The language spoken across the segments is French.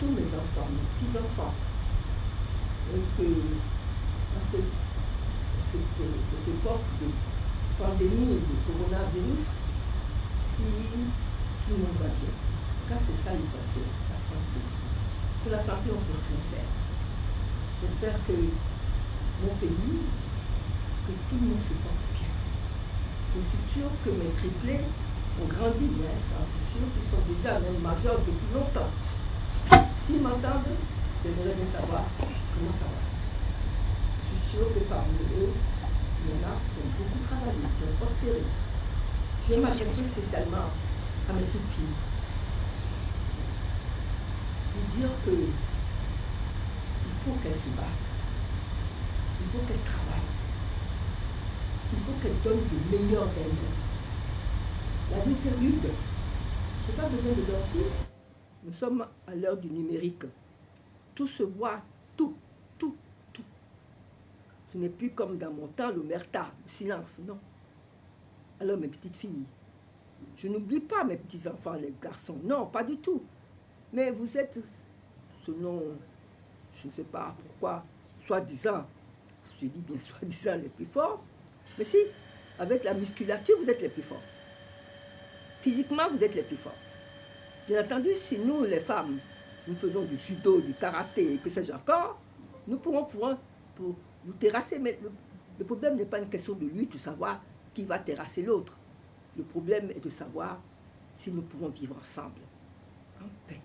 tous mes enfants, mes petits-enfants, que à cette époque de pandémie de coronavirus, si tout le monde va bien. Car c'est ça l'essentiel, la santé. Sans la santé, on ne peut rien faire. J'espère que mon pays, que tout le monde se porte bien. Je suis sûre que mes triplés ont grandi, hein, j'en suis sûre qu'ils sont déjà même majeurs depuis longtemps. S'ils m'entendent, j'aimerais bien savoir comment ça va. Je suis sûre que parmi eux, il y en a qui ont beaucoup travaillé, qui ont prospéré. Je m'adresse spécialement à mes petites filles. Pour dire que il faut qu'elles se battent. Il faut qu'elles travaillent. Il faut qu'elles donnent le meilleur d'elles-mêmes. La vie est rude. Je n'ai pas besoin de leur dire. Nous sommes à l'heure du numérique. Tout se voit, tout. Ce n'est plus comme dans mon temps, l'omerta, le silence, non. Alors mes petites filles, je n'oublie pas mes petits-enfants, les garçons, non, pas du tout. Mais vous êtes, selon, je ne sais pas pourquoi, soi-disant, je dis bien soi-disant les plus forts, mais si, avec la musculature, vous êtes les plus forts. Physiquement, vous êtes les plus forts. Bien entendu, si nous, les femmes, nous faisons du judo, du karaté et que sais-je encore, nous pourrons pour vous terrasser. Mais le problème n'est pas une question de lutte, de savoir qui va terrasser l'autre. Le problème est de savoir si nous pourrons vivre ensemble, en paix,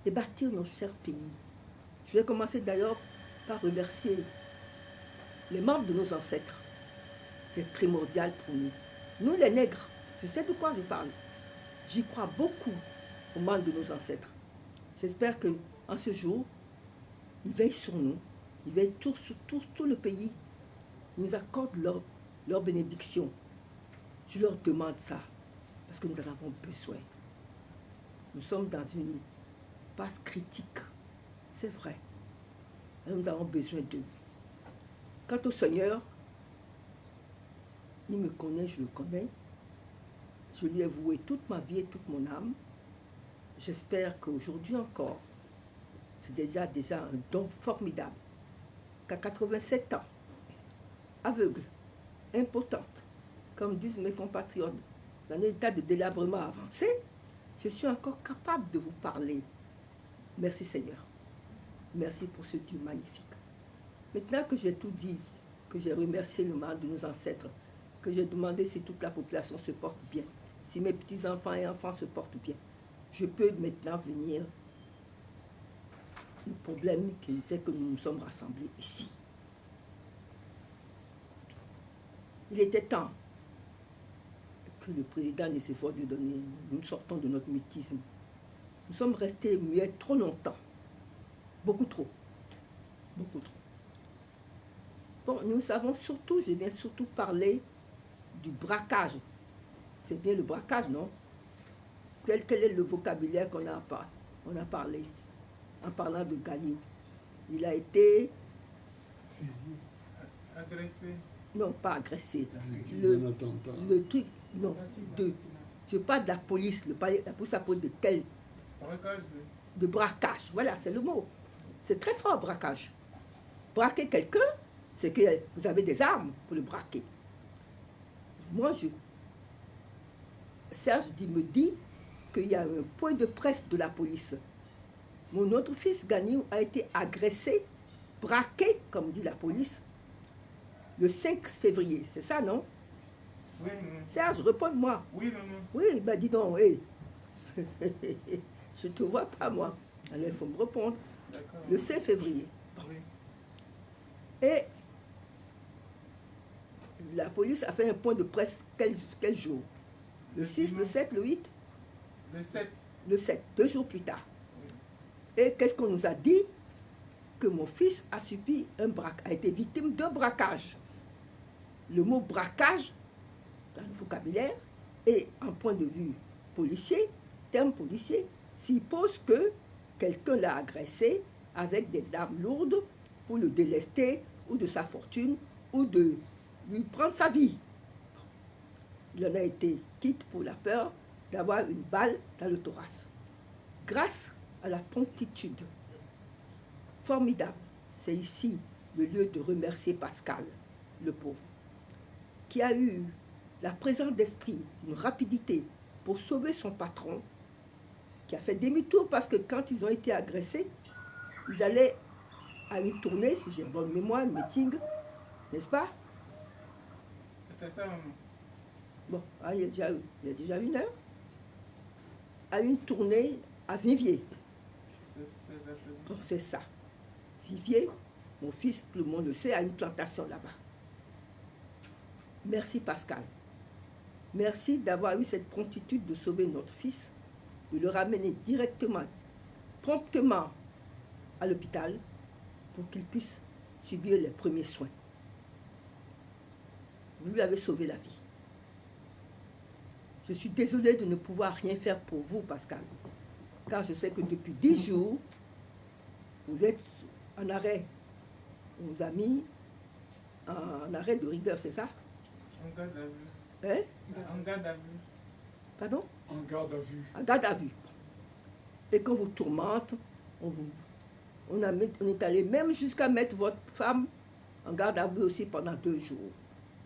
et bâtir nos chers pays. Je vais commencer d'ailleurs par remercier les membres de nos ancêtres. C'est primordial pour nous. Nous, les nègres, je sais de quoi je parle. J'y crois beaucoup aux membres de nos ancêtres. J'espère qu'en ce jour, ils veillent sur nous, ils veillent sur tout le pays. Ils nous accordent leur bénédiction. Je leur demande ça, parce que nous en avons besoin. Nous sommes dans une passe critique, c'est vrai. Et nous avons besoin d'eux. Quant au Seigneur, il me connaît, je le connais. Je lui ai voué toute ma vie et toute mon âme. J'espère qu'aujourd'hui encore, c'est déjà un don formidable. Qu'à 87 ans, aveugle, impotente, comme disent mes compatriotes, dans un état de délabrement avancé, je suis encore capable de vous parler. Merci Seigneur. Merci pour ce Dieu magnifique. Maintenant que j'ai tout dit, que j'ai remercié le mal de nos ancêtres, que j'ai demandé si toute la population se porte bien, si mes petits-enfants et enfants se portent bien, je peux maintenant venir le problème qui fait que nous nous sommes rassemblés ici. Il était temps que le président ait s'efforce de donner, nous sortons de notre mutisme. Nous sommes restés muets trop longtemps. Beaucoup trop. Beaucoup trop. Bon, nous savons surtout, je viens surtout parler du braquage. C'est bien le braquage, non? Quel est le vocabulaire qu'on a parlé en parlant de Ganiou? Il a été... agressé. Non, pas agressé. Le truc, non. Je parle de la police. La police a parlé de quel? Braquage. De braquage. Voilà, c'est le mot. C'est très fort, braquage. Braquer quelqu'un, c'est que vous avez des armes pour le braquer. Moi, Serge me dit qu'il y a un point de presse de la police. Mon autre fils, Ganiou, a été agressé, braqué, comme dit la police, le 5 février. C'est ça, non? Oui, maman. Serge, réponds-moi. Oui, maman. Oui, ben dis donc, hé. Je ne te vois pas, moi. Alors, il faut me répondre. Le 5 février. Bon. Oui. Et la police a fait un point de presse quel jour? Le 6, le 7, le 8? Le 7. Le 7, 2 jours plus tard. Oui. Et qu'est-ce qu'on nous a dit? Que mon fils a subi a été victime d'un braquage. Le mot braquage, dans le vocabulaire, et en point de vue policier, terme policier, suppose que quelqu'un l'a agressé avec des armes lourdes pour le délester ou de sa fortune ou de lui prendre sa vie. Il en a été quitte pour la peur d'avoir une balle dans le thorax. Grâce à la promptitude. Formidable. C'est ici le lieu de remercier Pascal, le pauvre, qui a eu la présence d'esprit, une rapidité pour sauver son patron, qui a fait demi-tour parce que quand ils ont été agressés, ils allaient à une tournée, si j'ai bonne mémoire, un meeting, n'est-ce pas? C'est ça, maman. Bon, il y a déjà une heure. À une tournée à Zivier. C'est exactement. Bon, c'est ça. Zivier, mon fils, tout le monde le sait, a une plantation là-bas. Merci Pascal. Merci d'avoir eu cette promptitude de sauver notre fils, de le ramener directement, promptement à l'hôpital pour qu'il puisse subir les premiers soins. Vous lui avez sauvé la vie. Je suis désolée de ne pouvoir rien faire pour vous, Pascal, car je sais que depuis 10 jours, vous êtes en arrêt. On vous a mis en arrêt de rigueur, c'est ça? En garde à vue. Hein? En garde à vue. Pardon? En garde à vue. En garde à vue. Et qu'on vous tourmente, on est allé même jusqu'à mettre votre femme en garde à vue aussi pendant 2 jours.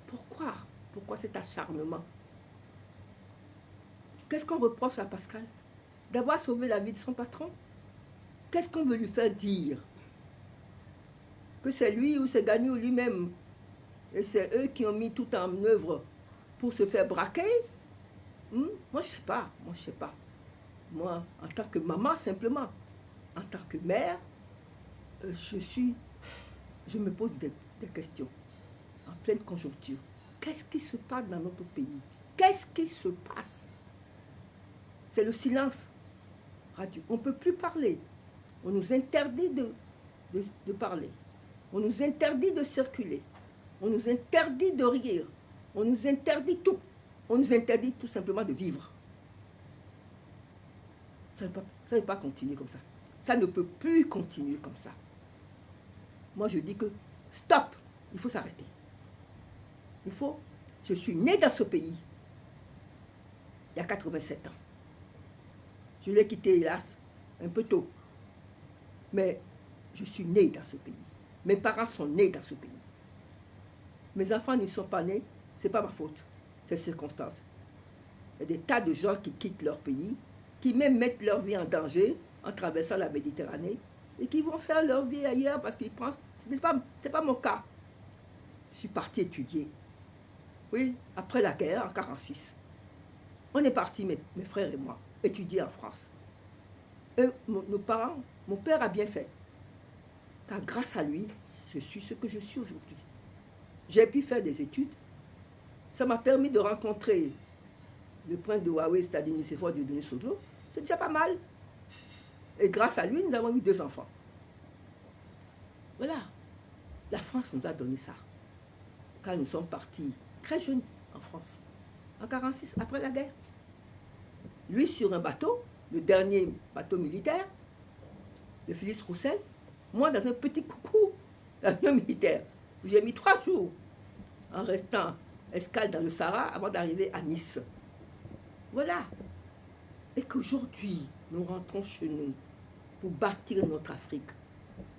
Pourquoi? Pourquoi cet acharnement? Qu'est-ce qu'on reproche à Pascal? D'avoir sauvé la vie de son patron? Qu'est-ce qu'on veut lui faire dire? Que c'est lui ou c'est Gagné ou lui-même? Et c'est eux qui ont mis tout en œuvre pour se faire braquer? Moi, je ne sais pas. Moi, en tant que maman, simplement, en tant que mère, je me pose des questions en pleine conjoncture. Qu'est-ce qui se passe dans notre pays? Qu'est-ce qui se passe? C'est le silence radio. On ne peut plus parler. On nous interdit de parler. On nous interdit de circuler. On nous interdit de rire. On nous interdit tout. On nous interdit tout simplement de vivre. Ça ne peut pas continuer comme ça. Ça ne peut plus continuer comme ça. Moi, je dis que stop, il faut s'arrêter. Je suis née dans ce pays il y a 87 ans. Je l'ai quitté, hélas, un peu tôt. Mais je suis née dans ce pays. Mes parents sont nés dans ce pays. Mes enfants n'y sont pas nés, ce n'est pas ma faute, c'est circonstance. Il y a des tas de gens qui quittent leur pays, qui même mettent leur vie en danger en traversant la Méditerranée et qui vont faire leur vie ailleurs parce qu'ils pensent, ce n'est pas mon cas. Je suis partie étudier. Oui, après la guerre, en 1946. On est partis, mes frères et moi, étudier en France. Et nos parents, mon père a bien fait. Car grâce à lui, je suis ce que je suis aujourd'hui. J'ai pu faire des études. Ça m'a permis de rencontrer le prince de Huawei, c'est-à-dire Nicéphore Dieudonné Sodlo. C'est déjà pas mal. Et grâce à lui, nous avons eu 2 enfants. Voilà. La France nous a donné ça. Quand nous sommes partis très jeunes en France. En 1946, après la guerre. Lui sur un bateau, le dernier bateau militaire, le Félix Roussel. Moi dans un petit coucou d'avion militaire. J'ai mis 3 jours en restant escale dans le Sahara avant d'arriver à Nice. Voilà. Et qu'aujourd'hui, nous rentrons chez nous pour bâtir notre Afrique,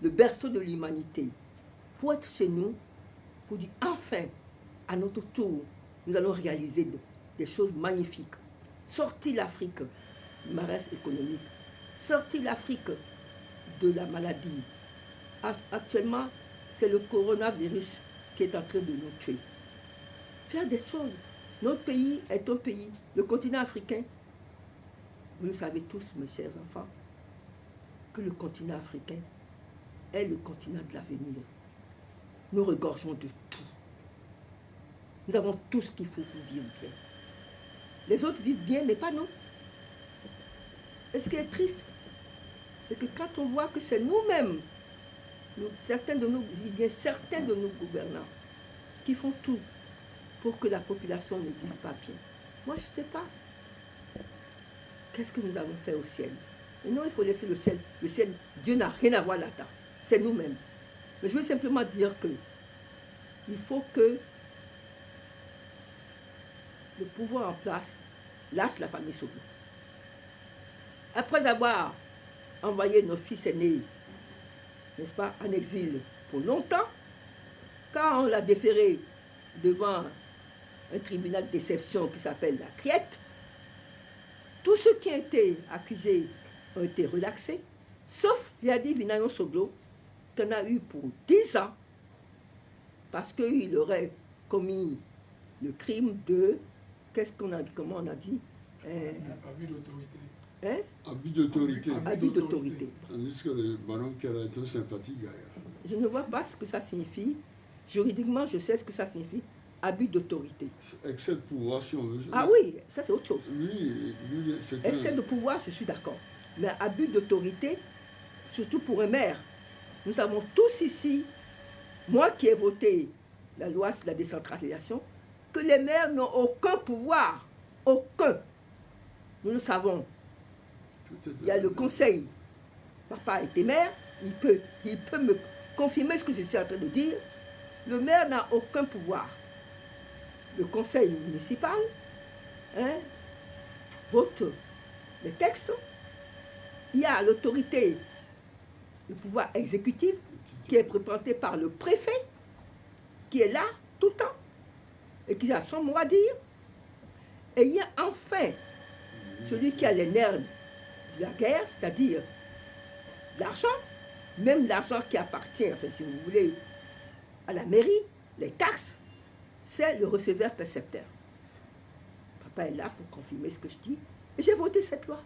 le berceau de l'humanité, pour être chez nous, pour dire enfin, à notre tour, nous allons réaliser des choses magnifiques. Sortir l'Afrique du malaise économique, sortir l'Afrique de la maladie. Actuellement, c'est le coronavirus qui est en train de nous tuer. Faire des choses. Notre pays est un pays, le continent africain. Vous le savez tous, mes chers enfants, que le continent africain est le continent de l'avenir. Nous regorgeons de tout. Nous avons tout ce qu'il faut pour vivre bien. Les autres vivent bien, mais pas nous. Et ce qui est triste, c'est que quand on voit que c'est nous-mêmes, certains de nos gouvernants, qui font tout pour que la population ne vive pas bien. Moi, je ne sais pas. Qu'est-ce que nous avons fait au ciel? Et non, il faut laisser le ciel. Le ciel, Dieu n'a rien à voir là-dedans. C'est nous-mêmes. Mais je veux simplement dire que il faut que le pouvoir en place lâche la famille Soglo. Après avoir envoyé notre fils aîné, n'est-ce pas, en exil pour longtemps. Quand on l'a déféré devant un tribunal de déception qui s'appelle la Criette, tous ceux qui ont été accusés ont été relaxés, sauf Yadi Vinayon Soglo, qu'on a eu pour 10 ans, parce qu'il aurait commis le crime de, comment on a dit, abus d'autorité. Hein? Abus d'autorité. Abus d'autorité. Tandis que le baron Kera est un sympathique gaillard. Je ne vois pas ce que ça signifie. Juridiquement, je sais ce que ça signifie. Abus d'autorité. Excès de pouvoir, si on veut. Ah oui, ça c'est autre chose. Oui, c'est Excès de pouvoir, je suis d'accord. Mais abus d'autorité, surtout pour un maire. Nous savons tous ici, moi qui ai voté la loi sur la décentralisation, que les maires n'ont aucun pouvoir. Aucun. Nous le savons. Il y a le conseil. Papa était maire, il peut me confirmer ce que je suis en train de dire. Le maire n'a aucun pouvoir. Le conseil municipal vote les textes. Il y a l'autorité, le pouvoir exécutif, qui est représenté par le préfet, qui est là tout le temps, et qui a son mot à dire. Et il y a enfin celui qui a les nerfs de la guerre, c'est-à-dire l'argent, même l'argent qui appartient, enfin, si vous voulez, à la mairie, les taxes, c'est le receveur percepteur. Papa est là pour confirmer ce que je dis. Et j'ai voté cette loi.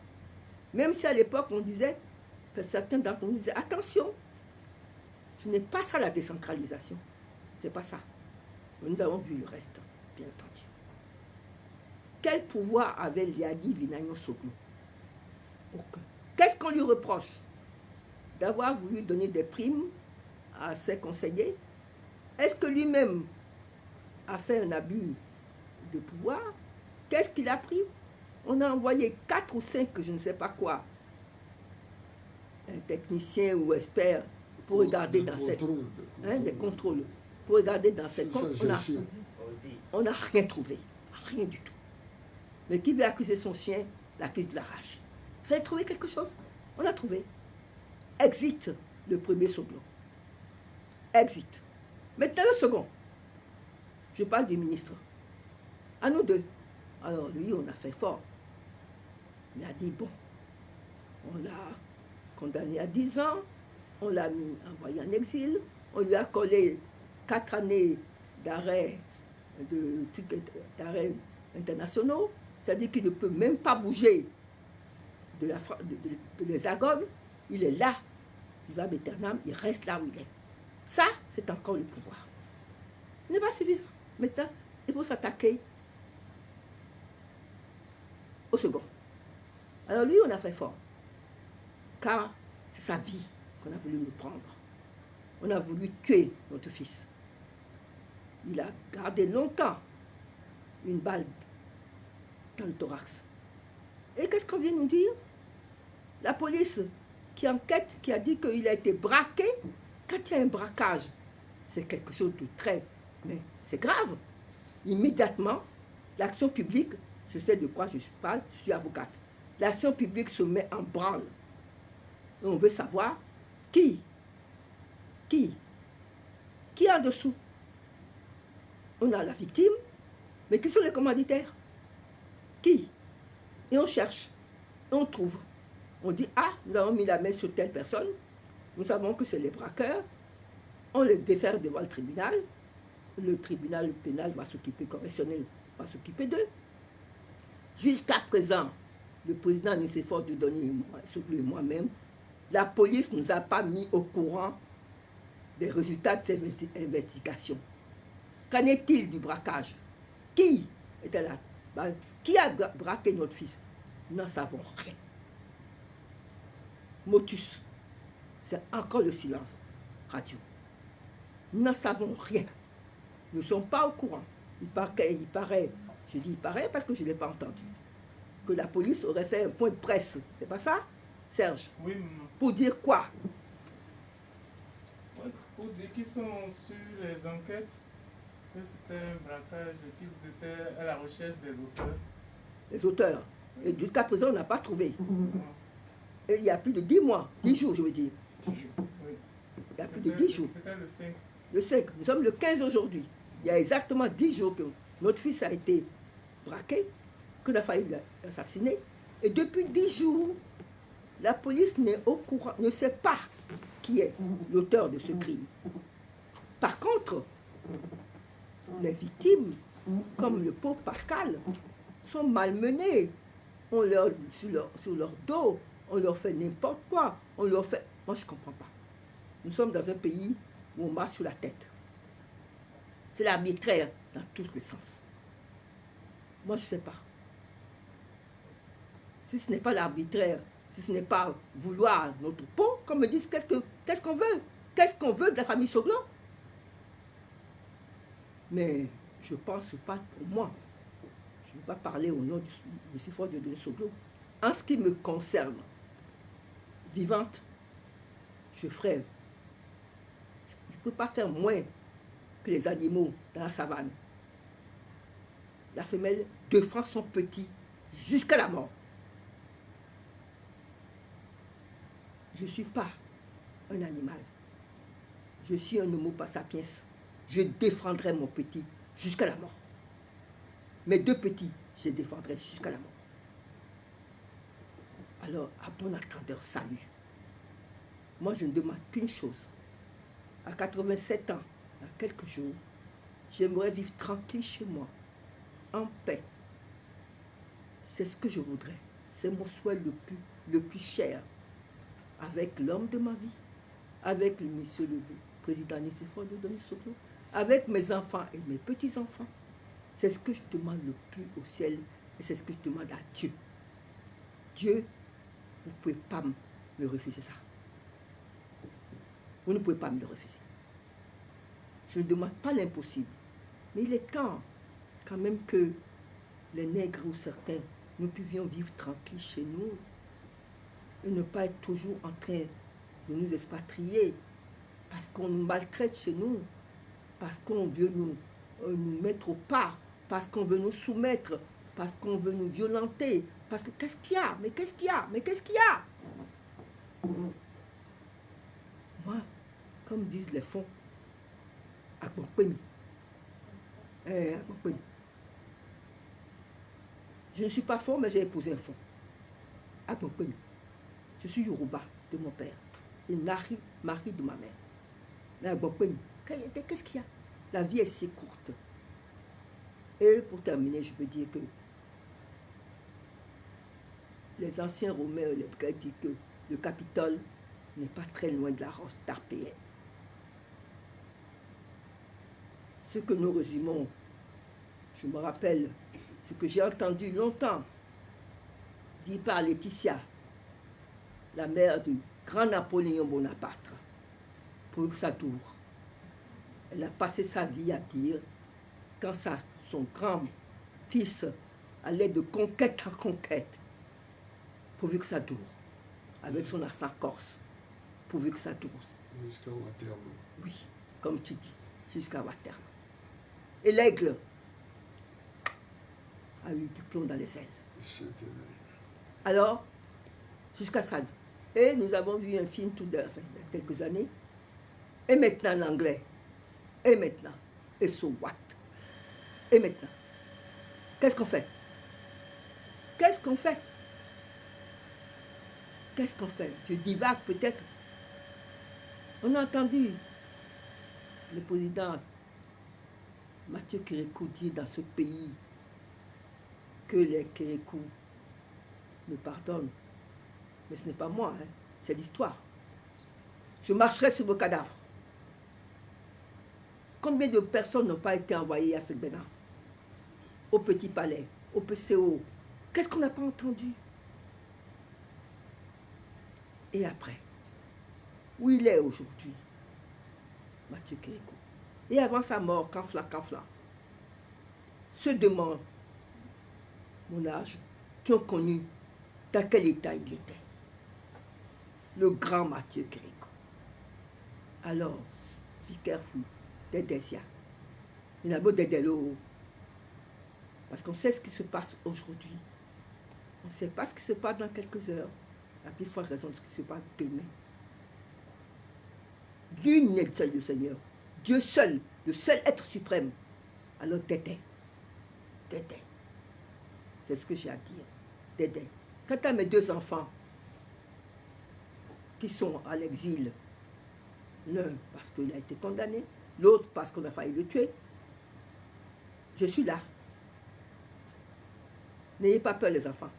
Même si à l'époque on disait, certains d'entre nous disaient, attention, ce n'est pas ça la décentralisation. C'est pas ça. Nous avons vu le reste, bien entendu. Quel pouvoir avait Liadi Vinayon Soglo? Aucun. Qu'est-ce qu'on lui reproche? D'avoir voulu donner des primes à ses conseillers? Est-ce que lui-même a fait un abus de pouvoir? Qu'est-ce qu'il a pris? On a envoyé 4 ou 5, je ne sais pas quoi, un technicien ou expert pour regarder dans cette... des contrôles. Pour regarder dans cette compte. On n'a rien trouvé. Rien du tout. Mais qui veut accuser son chien, l'accuse de la rage. Il fallait trouver quelque chose. On a trouvé. Exit le premier Soglo. Exit. Maintenant le second. Je parle du ministre. À nous deux. Alors lui, on a fait fort. Il a dit, bon, on l'a condamné à 10 ans, on l'a envoyé en exil, on lui a collé 4 années d'arrêt internationaux, c'est-à-dire qu'il ne peut même pas bouger de l'Hexagone. Il est là, il va Éternam, il reste là où il est. Ça, c'est encore le pouvoir. Ce n'est pas suffisant. Maintenant, il faut s'attaquer au second. Alors lui, on a fait fort. Car c'est sa vie qu'on a voulu nous prendre. On a voulu tuer notre fils. Il a gardé longtemps une balle dans le thorax. Et qu'est-ce qu'on vient nous dire? La police qui enquête, qui a dit qu'il a été braqué. Quand il y a un braquage, c'est quelque chose de très... Mais c'est grave. Immédiatement, l'action publique, je sais de quoi je parle, je suis avocate. L'action publique se met en branle. Et on veut savoir qui est en dessous. On a la victime, mais qui sont les commanditaires? Qui? Et on cherche, et on trouve. On dit, ah, nous avons mis la main sur telle personne, nous savons que c'est les braqueurs, on les défère devant le tribunal pénal va s'occuper, correctionnel va s'occuper d'eux. Jusqu'à présent, le président ne s'efforce de donner, moi-même, la police ne nous a pas mis au courant des résultats de ces investigations. Qu'en est-il du braquage? Qui était là? Qui a braqué notre fils? Nous n'en savons rien. Motus, c'est encore le silence radio. Nous n'en savons rien. Nous ne sommes pas au courant. Il paraît, je dis il paraît parce que je ne l'ai pas entendu, que la police aurait fait un point de presse. C'est pas ça, Serge? Oui, maman. Pour dire quoi? Oui, pour dire qu'ils sont sur les enquêtes, que c'était un braquage, qu'ils étaient à la recherche des auteurs. Les auteurs. Et jusqu'à présent, on n'a pas trouvé. Et il y a plus de 10 mois, 10 jours, je veux dire. 10 jours, oui. Il y a plus de 10 jours. C'était le 5. Le 5, nous sommes le 15 aujourd'hui. Il y a exactement 10 jours que notre fils a été braqué, que la failli l'assassiner. Et depuis 10 jours, la police n'est au courant, ne sait pas qui est l'auteur de ce crime. Par contre, les victimes, comme le pauvre Pascal, sont malmenées. On leur, sur leur dos, on leur fait n'importe quoi. On leur fait... Moi, je ne comprends pas. Nous sommes dans un pays où on marche sur la tête. C'est l'arbitraire dans tous les sens. Moi, je ne sais pas. Si ce n'est pas l'arbitraire, si ce n'est pas vouloir notre peau, comme me disent, qu'est-ce qu'on veut? Qu'est-ce qu'on veut de la famille Soglo? Mais je ne pense pas pour moi. Je ne vais pas parler au nom du Sifor de Soglo. En ce qui me concerne, vivante, je ferai. Je ne peux pas faire moins que les animaux dans la savane. La femelle défend son petit jusqu'à la mort. Je ne suis pas un animal. Je suis un homo sapiens. Je défendrai mon petit jusqu'à la mort. Mes 2 petits, je les défendrai jusqu'à la mort. Alors, à bon entendeur, salut. Moi, je ne demande qu'une chose. À 87 ans, dans quelques jours, j'aimerais vivre tranquille chez moi, en paix. C'est ce que je voudrais. C'est mon souhait le plus cher. Avec l'homme de ma vie, avec le monsieur le président Nicéphore de Denis Soglo, avec mes enfants et mes petits-enfants. C'est ce que je demande le plus au ciel et c'est ce que je demande à Dieu. Dieu, vous ne pouvez pas me refuser ça. Vous ne pouvez pas me le refuser. Je ne demande pas l'impossible. Mais il est temps quand même que les nègres ou certains, nous pouvions vivre tranquilles chez nous et ne pas être toujours en train de nous expatrier parce qu'on nous maltraite chez nous, parce qu'on veut nous mettre au pas, parce qu'on veut nous soumettre, parce qu'on veut nous violenter, parce que qu'est-ce qu'il y a? Mais qu'est-ce qu'il y a? Mais qu'est-ce qu'il y a? Moi, comme disent les fonds, à mon pays. Je ne suis pas fort, mais j'ai épousé un fond. À mon pays. Je suis Yoruba de mon père et mari de ma mère. Mais à mon pays, qu'est-ce qu'il y a? La vie est si courte. Et pour terminer, je peux dire que les anciens Romains et les Grecs disent que le Capitole n'est pas très loin de la roche d'Arpéenne. Ce que nous résumons, je me rappelle ce que j'ai entendu longtemps dit par Laetitia, la mère du grand Napoléon Bonaparte, pour sa tour. Elle a passé sa vie à dire, quand son grand-fils allait de conquête en conquête, pourvu que ça dure, avec son accent corse, pourvu que ça dure. Jusqu'à Waterloo. Oui, comme tu dis, jusqu'à Waterloo. Et l'aigle a eu du plomb dans les ailes. Alors, jusqu'à ça. Et nous avons vu un film il y a quelques années. Et maintenant l'anglais. Et maintenant. Et so what? Et maintenant. Qu'est-ce qu'on fait? Qu'est-ce qu'on fait? Qu'est-ce qu'on fait? Je divague peut-être. On a entendu le président Mathieu Kérékou dire dans ce pays que les Kérékou me pardonnent. Mais ce n'est pas moi, hein, c'est l'histoire. Je marcherai sur vos cadavres. Combien de personnes n'ont pas été envoyées à Segbena, au Petit Palais, au PCO? Qu'est-ce qu'on n'a pas entendu? Et après, où il est aujourd'hui, Mathieu Kérékou? Et avant sa mort, Kanfla, ceux de mon âge qui ont connu dans quel état il était. Le grand Mathieu Kérékou. Alors, be careful, Dédésia. Il a beau Dédélo. Parce qu'on sait ce qui se passe aujourd'hui. On ne sait pas ce qui se passe dans quelques heures. la plus forte raison de ce qui se passe demain. L'unique seul du Seigneur, Dieu seul, le seul être suprême. Alors Dédé, Dédé, c'est ce que j'ai à dire, Dédé. Quant à mes 2 enfants qui sont à l'exil, l'un parce qu'il a été condamné, l'autre parce qu'on a failli le tuer, je suis là. N'ayez pas peur les enfants.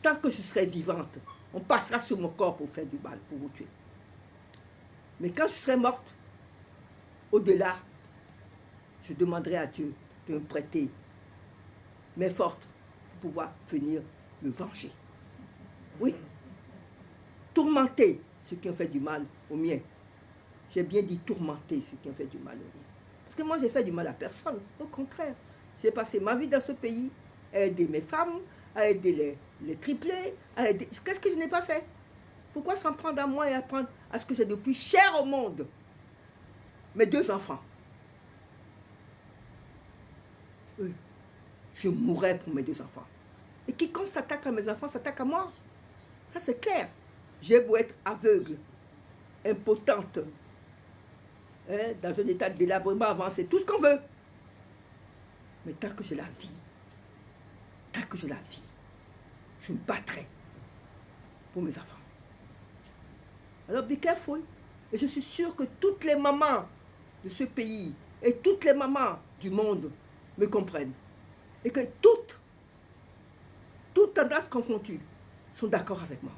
Tant que je serai vivante, on passera sur mon corps pour faire du mal, pour vous tuer. Mais quand je serai morte, au-delà, je demanderai à Dieu de me prêter main forte pour pouvoir venir me venger. Oui. Tourmenter ceux qui ont fait du mal aux miens. J'ai bien dit tourmenter ceux qui ont fait du mal aux miens. Parce que moi, j'ai fait du mal à personne. Au contraire, j'ai passé ma vie dans ce pays à aider mes femmes, à aider les triplés, à aider... Qu'est-ce que je n'ai pas fait? Pourquoi s'en prendre à moi et à prendre à ce que j'ai de plus cher au monde? Mes 2 enfants. Oui. Je mourrais pour mes 2 enfants. Et quiconque s'attaque à mes enfants s'attaque à moi. Ça, c'est clair. J'ai beau être aveugle, impotente, hein, dans un état de délabrement avancé, tout ce qu'on veut. Mais tant que j'ai la vie, je me battrai pour mes enfants. Alors, be careful. Et je suis sûre que toutes les mamans de ce pays et toutes les mamans du monde me comprennent. Et que toutes tendances confondues, sont d'accord avec moi.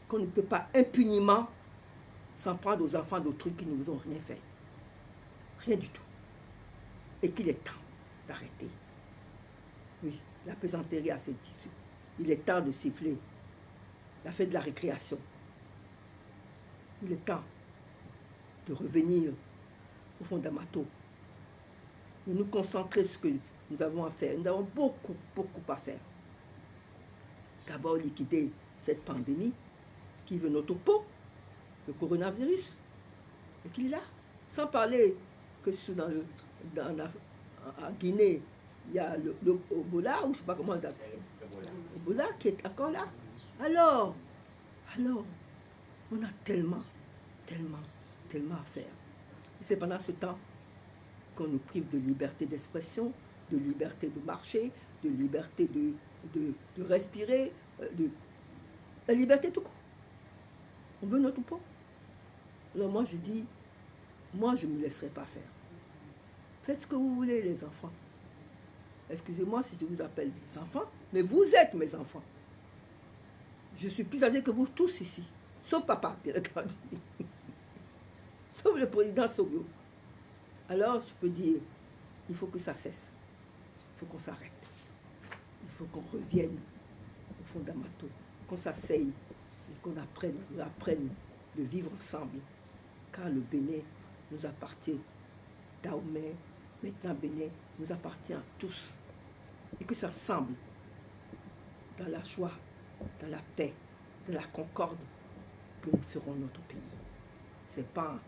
Qu'on ne peut pas impunément s'en prendre aux enfants d'autrui qui ne nous ont rien fait. Rien du tout. Et qu'il est temps d'arrêter. Oui, la plaisanterie a ses tissus. Il est temps de siffler la fête de la récréation. Il est temps de revenir aux fondamentaux. De nous concentrer sur ce que nous avons à faire. Nous avons beaucoup à faire. D'abord, liquider cette pandémie qui veut notre peau, le coronavirus, et qu'il est là. Sans parler que en Guinée, il y a le Ebola, ou je ne sais pas comment on l'appelle. Ebola qui est encore là. Alors, on a tellement à faire. Et c'est pendant ce temps qu'on nous prive de liberté d'expression, de liberté de marcher, de liberté de respirer, de la liberté tout court. On veut notre peau. Alors moi je dis, moi je ne me laisserai pas faire. Faites ce que vous voulez les enfants. Excusez-moi si je vous appelle mes enfants, mais vous êtes mes enfants. Je suis plus âgé que vous tous ici. Sauf papa, bien entendu. Sauf le président Sobio. Alors, je peux dire, il faut que ça cesse. Il faut qu'on s'arrête. Il faut qu'on revienne aux fondamentaux. Qu'on s'asseye et qu'on apprenne de vivre ensemble. Car le Bénin nous appartient. Dahomey, maintenant Bénin, nous appartient à tous. Et que c'est ensemble, dans la joie, dans la paix, dans la concorde, que nous ferons notre pays. Ce n'est pas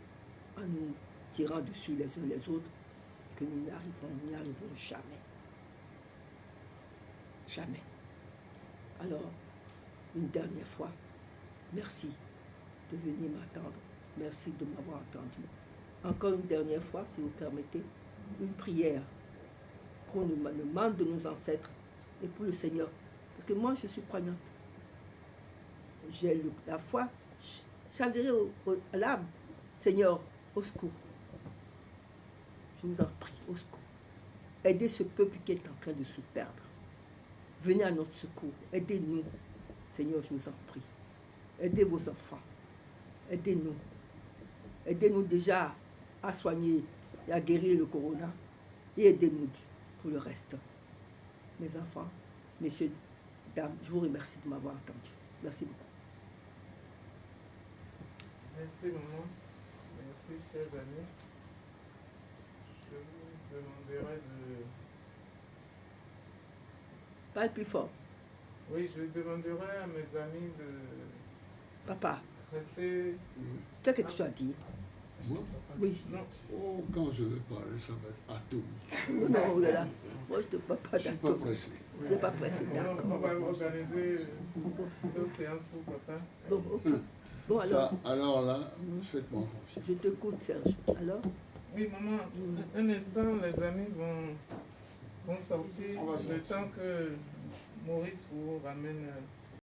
en nous tirant dessus les uns les autres que nous n'y arriverons jamais. Jamais. Alors, une dernière fois, merci de venir m'attendre. Merci de m'avoir entendu. Encore une dernière fois, si vous permettez, une prière pour nous demande de nos ancêtres et pour le Seigneur. Parce que moi, je suis croyante. J'ai la foi. J'enverrai à l'âme. Seigneur, au secours. Je vous en prie, au secours. Aidez ce peuple qui est en train de se perdre. Venez à notre secours. Aidez-nous. Seigneur, je vous en prie. Aidez vos enfants. Aidez-nous. Aidez-nous déjà à soigner et à guérir le corona. Et aidez-nous pour le reste. Mes enfants, messieurs, dames, je vous remercie de m'avoir entendu. Merci beaucoup. Merci, maman. Merci, chers amis. Je vous demanderai de... Parle plus fort. Oui, je demanderai à mes amis de... Papa, rester... tu as quelque chose à dire? Moi, Oui. Non. quand je vais parler, ça va être atomique. Non, oh là là. Moi, je ne te parle pas Je ne suis pas d'atome. pressé. Tu n'es pas pressé, On d'accord. va organiser Bon, une séance pour papa. bon, ok. Bon, alors, Ça, alors là, faites-moi confiance. je t'écoute, Serge. Alors, Oui, maman, un instant, les amis vont sortir On va le sortir. temps que Maurice vous ramène